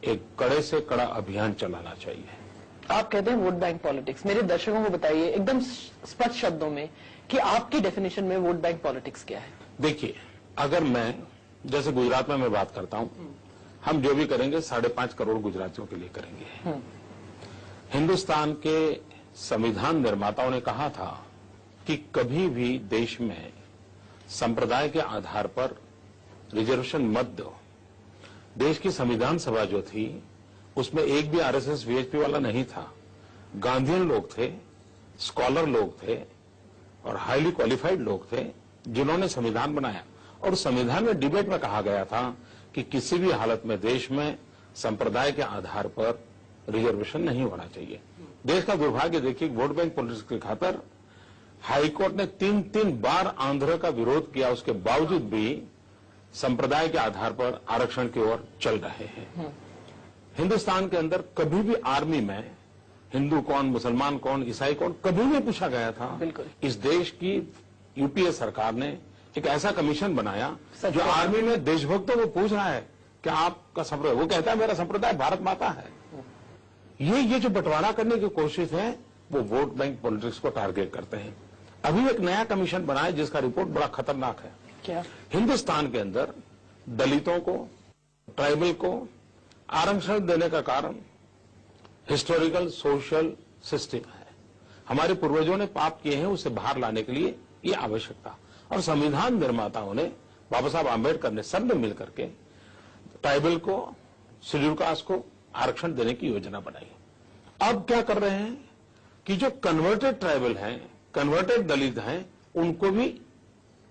एक कड़े से कड़ा अभियान चलाना चाहिए। आप कहते हैं वोट बैंक पॉलिटिक्स, मेरे दर्शकों को बताइए एकदम स्पष्ट शब्दों में कि आपकी डेफिनेशन में वोट बैंक पॉलिटिक्स क्या है। देखिए, अगर मैं जैसे गुजरात में मैं बात करता हूं, हम जो भी करेंगे 5.5 करोड़ गुजरातियों के लिए करेंगे। हिंदुस्तान के संविधान निर्माताओं ने कहा था कि कभी भी देश में संप्रदाय के आधार पर रिजर्वेशन मत दो। देश की संविधान सभा जो थी उसमें एक भी आरएसएस वीएचपी वाला नहीं था। गांधीयन लोग थे, स्कॉलर लोग थे और हाईली क्वालिफाइड लोग थे जिन्होंने संविधान बनाया। और संविधान में डिबेट में कहा गया था कि किसी भी हालत में देश में संप्रदाय के आधार पर रिजर्वेशन नहीं होना चाहिए। देश का दुर्भाग्य देखिए, वोट बैंक पॉलिटिक्स की खातर हाईकोर्ट ने 3 बार आंध्र का विरोध किया, उसके बावजूद भी संप्रदाय के आधार पर आरक्षण की ओर चल रहे हैं। हिंदुस्तान के अंदर कभी भी आर्मी में हिंदू कौन, मुसलमान कौन, ईसाई कौन कभी नहीं पूछा गया था। बिल्कुल। इस देश की यूपीए सरकार ने एक ऐसा कमीशन बनाया जो आर्मी में देशभक्तों को पूछ रहा है कि आपका संप्रदाय, वो कहता है मेरा संप्रदाय भारत माता है। ये जो बंटवारा करने की कोशिश है वो वोट बैंक पॉलिटिक्स को टारगेट करते हैं। अभी एक नया कमीशन बना है जिसका रिपोर्ट बड़ा खतरनाक है। क्या? हिंदुस्तान के अंदर दलितों को, ट्राइबल को आरक्षण देने का कारण हिस्टोरिकल सोशल सिस्टम है। हमारे पूर्वजों ने पाप किए हैं, उसे बाहर लाने के लिए ये आवश्यकता, और संविधान निर्माताओं ने, बाबा साहब आंबेडकर ने, सब ने मिलकर के ट्राइबल को, शेड्यूल कास्ट को आरक्षण देने की योजना बनाई। अब क्या कर रहे हैं कि जो कन्वर्टेड ट्राइबल हैं, कन्वर्टेड दलित हैं, उनको भी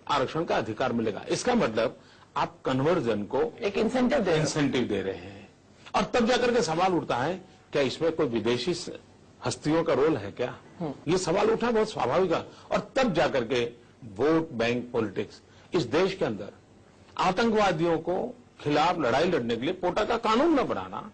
आरक्षण का अधिकार मिलेगा। इसका मतलब आप कन्वर्जन को एक इंसेंटिव दे रहे हैं। और तब जाकर के सवाल उठता है क्या इसमें कोई विदेशी हस्तियों का रोल है क्या? ये सवाल उठा बहुत स्वाभाविक है। और तब जाकर के वोट बैंक पॉलिटिक्स, इस देश के अंदर आतंकवादियों को खिलाफ लड़ाई लड़ने के लिए पोटा का कानून न बनाना,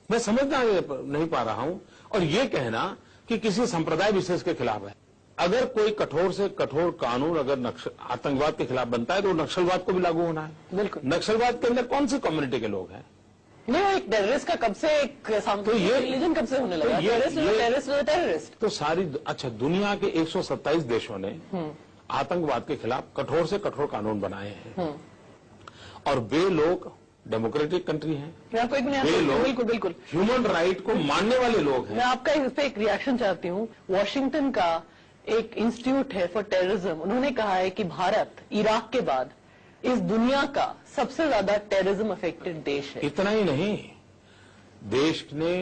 मैं समझना नहीं पा रहा हूं। और ये कहना कि किसी संप्रदाय विशेष के खिलाफ है। अगर कोई कठोर से कठोर कानून अगर आतंकवाद के खिलाफ बनता है तो नक्सलवाद को भी लागू होना है। बिल्कुल। नक्सलवाद के अंदर कौन सी कम्युनिटी के लोग हैं? नहीं, एक टेररिस्ट का कब से एक तो ये रिलीजन कब से होने लगा? टेररिस्ट तो सारी अच्छा दुनिया के 127 देशों ने आतंकवाद के खिलाफ कठोर से कठोर कानून बनाए हैं। और वे लोग डेमोक्रेटिक कंट्री हैं। वे लोग बिल्कुल ह्यूमन राइट को मानने वाले लोग हैं। मैं आपका इस पे एक रिएक्शन चाहती हूँ। वॉशिंगटन का एक इंस्टीट्यूट है फॉर टेररिज्म, उन्होंने कहा है कि भारत इराक के बाद इस दुनिया का सबसे ज्यादा टेररिज्म अफेक्टेड देश है। इतना ही नहीं, देश ने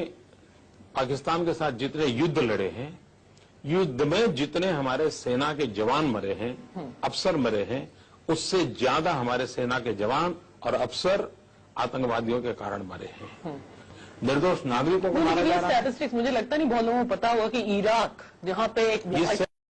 पाकिस्तान के साथ जितने युद्ध लड़े हैं, युद्ध में जितने हमारे सेना के जवान मरे हैं, अफसर मरे हैं, उससे ज्यादा हमारे सेना के जवान और अफसर आतंकवादियों के कारण मरे हैं। निर्दोष नागरिकों को मारा जा रहा है। स्टैटिस्टिक्स मुझे लगता नहीं बहुत लोगों को पता होगा कि इराक, जहां पे एक